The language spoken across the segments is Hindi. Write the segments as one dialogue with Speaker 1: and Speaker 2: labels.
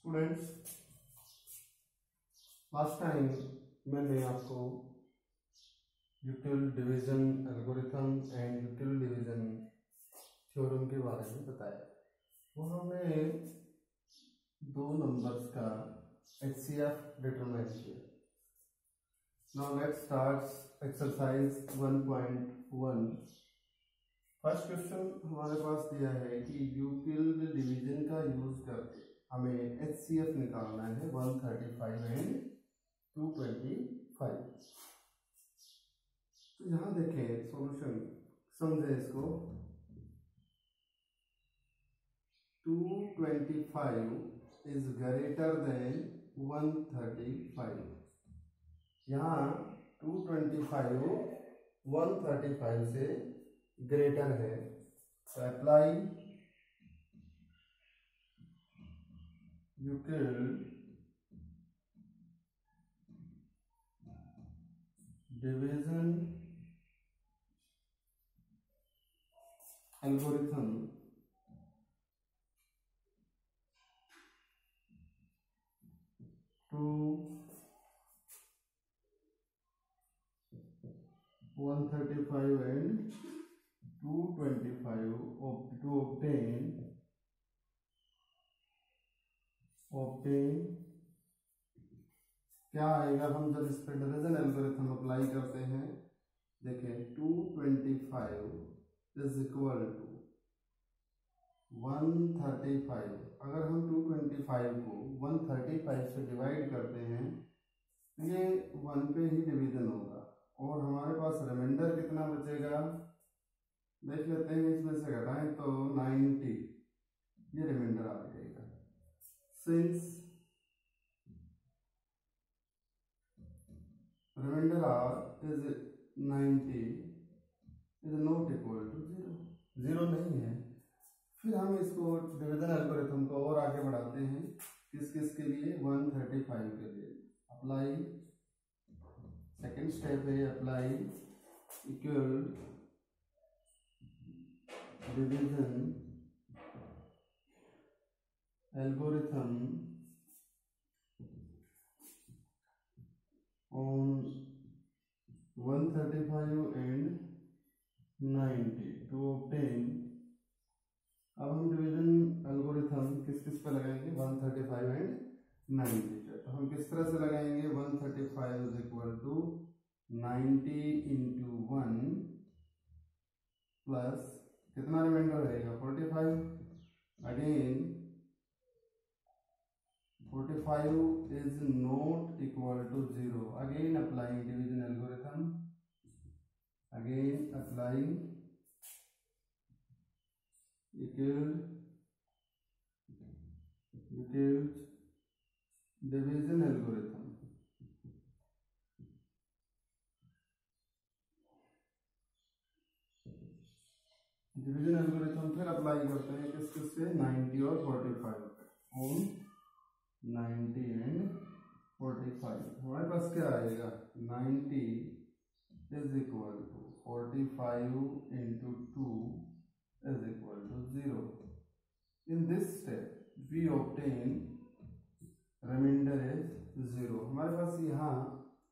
Speaker 1: स्टूडेंट्स, लास्ट टाइम मैंने आपको Euclid division algorithm and Euclid division theorem के बारे में बताया। वो हमने दो नंबर्स का HCF डिटरमाइन किया। Now let's start exercise 1.1। First question हमारे पास दिया है कि यूक्लिड डिवीजन का यूज करके हमें HCF निकालना है 135 एंड 225। तो यहाँ देखें सॉल्यूशन, समझे इसको। 225 इज ग्रेटर देन 135। यहाँ 225 135 से ग्रेटर है, तो apply Euclid division algorithm to 135 and 225 to obtain क्या आएगा। हम जब इस पर डिवीजन एल्गोरिथम अप्लाई करते हैं, देखें 225 इज इक्वल टू 135। अगर हम 225 को 135 से डिवाइड करते हैं, ये 1 पे ही डिवीजन होगा और हमारे पास रिमाइंडर कितना बचेगा देख लेते हैं। इसमें से घटाएं तो 90, ये रिमाइंडर आ जाएगा। Since reminder are is 90 is not equal to 0 नहीं है। फिर हम इसको डिवीजन एल्गोरिथम को और आगे बढ़ाते हैं। किस किस के लिए? 135 के लिए। अप्लाई, सेकेंड स्टेप है apply Euclid division algorithm on 135 and 90 to obtain। अब हम डिवीजन एल्गोरिथम किस किस पे लगाएंगे? 135 एंड 90 पे। तो हम किस तरह से लगाएंगे? 135 is equal to 90 into 1 plus कितना रिमाइंडर रहेगा? 45। Again 45 is not equal to 0. Again applying division algorithm. Again applying Euclid division algorithm. Division algorithm फिर अप्लाई करते हैं किस किस से? 90 और 45 पे। ऑन 90 एंड 45 हमारे पास क्या आएगा? 90 is equal to 45 into 2 is equal to 0। In this step we obtain reminder is 0। हमारे पास यहाँ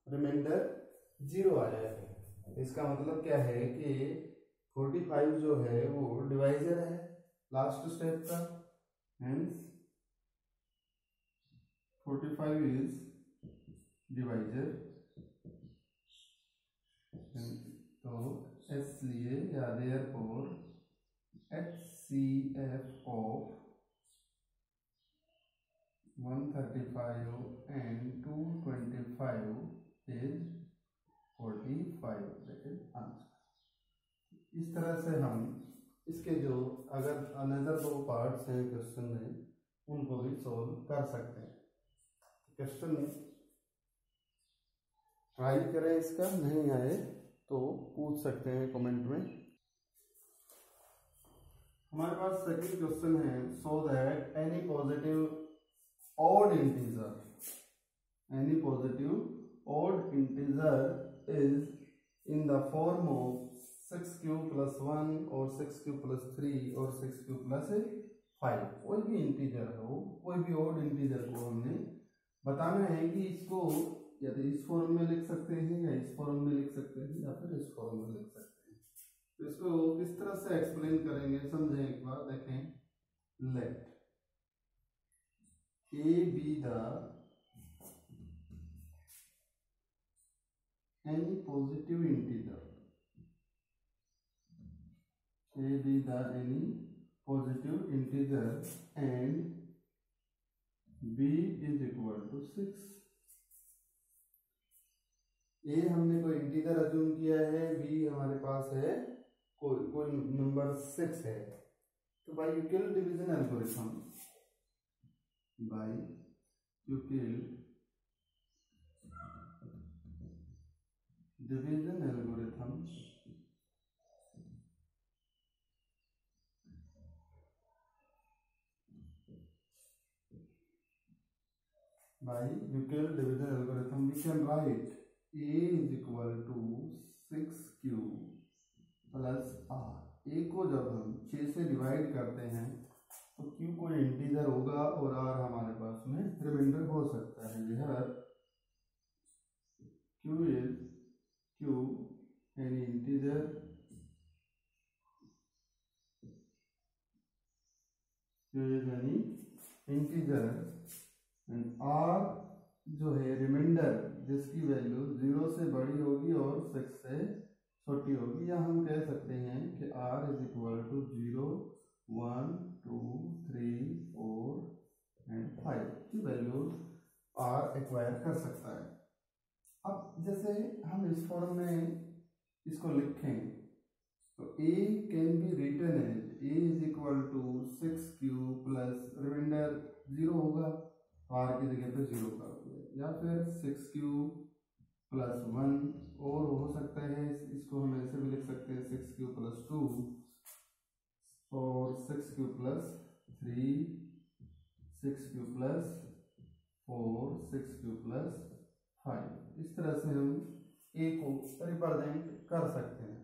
Speaker 1: रिमाइंडर 0 आया है। इसका मतलब क्या है कि 45 जो है वो डिवाइजर है लास्ट स्टेप का, हेंस 45 is divisor। तो इसलिए या therefore HCF of 135 and 225 is 45। That is answer. इस तरह से हम इसके जो अगर अनदर दो पार्ट्स हैं क्वेश्चन में, उनको भी सॉल्व कर सकते हैं। क्वेश्चन ट्राई करें, इसका नहीं आए तो पूछ सकते हैं कमेंट में। हमारे पास सेकंड क्वेश्चन है, so that any positive odd integer is in the form of 6q + 1 और 6q + 3 और 6q + 5। कोई भी इंटीजर हो, कोई भी ओड इंटीजर को हमने बताना है कि इसको या तो इस फॉर्म में लिख सकते हैं या इस फॉर्म में लिख सकते हैं या फिर इस फॉर्म में लिख सकते हैं। तो इसको किस तरह से एक्सप्लेन करेंगे समझें एक बार, देखें। Let a b the any positive integer, a be the any positive integer and b is equal to 6। a हमने कोई इंटीजर अज्यूम किया है, b हमारे पास है कोई नंबर 6 है। तो by Euclid division algorithm, by Euclid division algorithm by Euclid division algorithm we can write a is equal to 6q plus r। a को जब हम 6 से डिवाइड करते हैं तो q कोई इंटीजर होगा और r हमारे पास में रिमाइंडर हो सकता है। यह q any integer and r जो है रिमाइंडर जिसकी वैल्यू 0 से बड़ी होगी और 6 से छोटी होगी, या हम कह सकते हैं कि r is equal to 0 1 2 3 4 and 5 की वैल्यू r एक्वायर कर सकता है। अब जैसे हम इस फॉर्म में इसको लिखें तो a can be written as a is equal to 6q plus reminder 0 होगा तो r की जगह पे 0 कर दिया, या फिर 6q प्लस 1 और हो सकता है इसको हम ऐसे भी लिख सकते हैं 6q प्लस 2 और 6q plus 3 6q plus 4 6q plus 5। इस तरह से हम a को रिप्रेजेंट कर सकते हैं।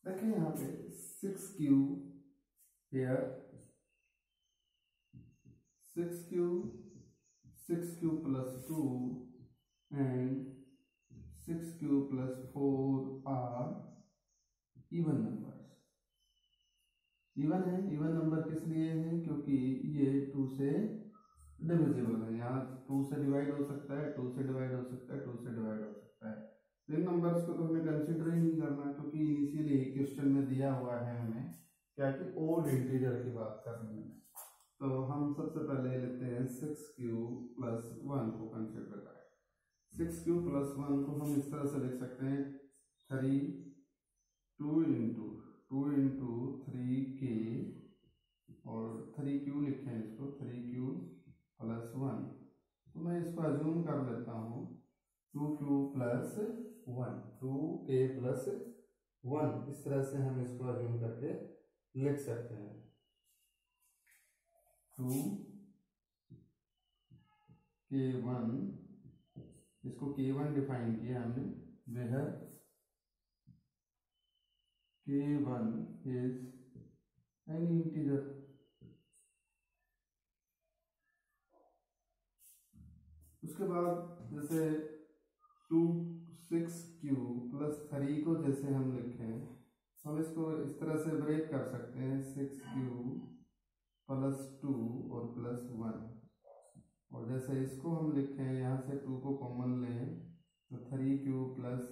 Speaker 1: देखिए यहाँ पे 6q here 6q plus 2 and 6q plus 4 are even numbers। Even है, इवन नंबर किस लिए है क्योंकि ये 2 से डिविजिबल है। यहाँ 2 से डिवाइड हो सकता है, 2 से डिवाइड हो सकता है, 2 से डिवाइड हो सकता है। इन नंबर्स को तो हमें कंसिडर ही नहीं करना क्योंकि इनिशियली क्वेश्चन में दिया हुआ है हमें क्या कि ओड इंटीजर की बात करनी है। तो हम सबसे पहले लेते हैं 6q प्लस 1 को कंसिडर करें। 6q प्लस 1 को हम इस तरह से लिख सकते हैं 2 इंटू 3k और 3q लिखें इसको 3q प्लस 1। तो मैं इसको अज्यूम कर लेता हूँ 2q प्लस 1 2k प्लस 1। इस तरह से हम इसको अज्यूम करके लिख सकते हैं 2k1। इसको k1 डिफाइन किया हमने, वह k1 इज एनी इंटीजर। उसके बाद जैसे 6q प्लस 3 को जैसे हम लिखें तो हम इसको इस तरह से ब्रेक कर सकते हैं 6q प्लस 2 और प्लस 1। और जैसे इसको हम लिखें यहाँ से 2 को कॉमन लें तो 3q plus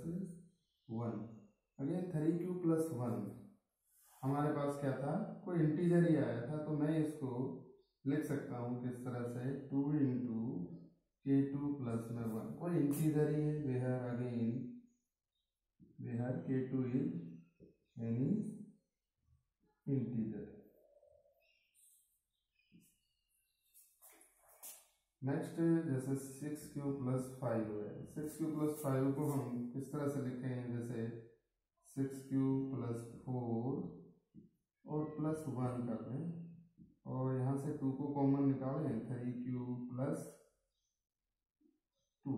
Speaker 1: 1। Again 3q plus 1 हमारे पास क्या था, कोई इंटीजर ही आया था। तो मैं इसको लिख सकता हूँ किस तरह से 2 इंटू k2 प्लस में 1। कोई इंटीजर ही है, where again where k2 is any integer. Next जैसे 6q प्लस 5 है, 6q प्लस 5 को हम किस तरह से लिखें, जैसे 6q प्लस 4 और प्लस 1 कर दें और यहाँ से 2 को कॉमन निकालें 3q प्लस 2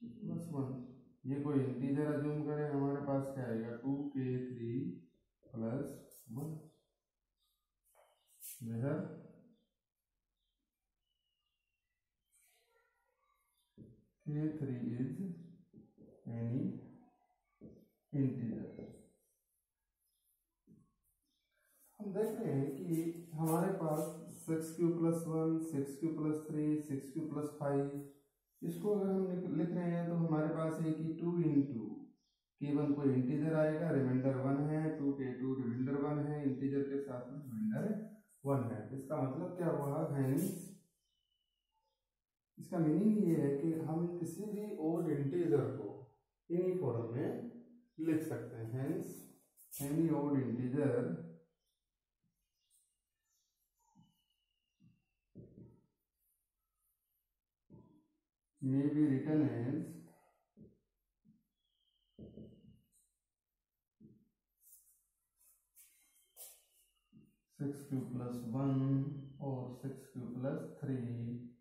Speaker 1: प्लस 1। ये कोई इंटीजर अज्यूम करें, हमारे पास क्या आएगा 2k3 plus 1। A3 is any integer। हम देख रहे हैं कि हमारे पास 6q + 1, 6q + 3, 6q + 5, इसको अगर हम लिख रहे हैं तो हमारे पास है कि 2 × k1 कोई इंटीजर आएगा, रिमाइंडर 1 है, 2k2 रिमाइंडर 1 है, इंटीजर के साथ में रिमाइंडर 1 है। इसका मतलब क्या हुआ है? इसका मीनिंग ये है कि हम किसी भी ओड इंटीजर को इन्हीं फॉर्म में लिख सकते हैं। Hence any odd integer may be written as 6q + 1 or 6q + 3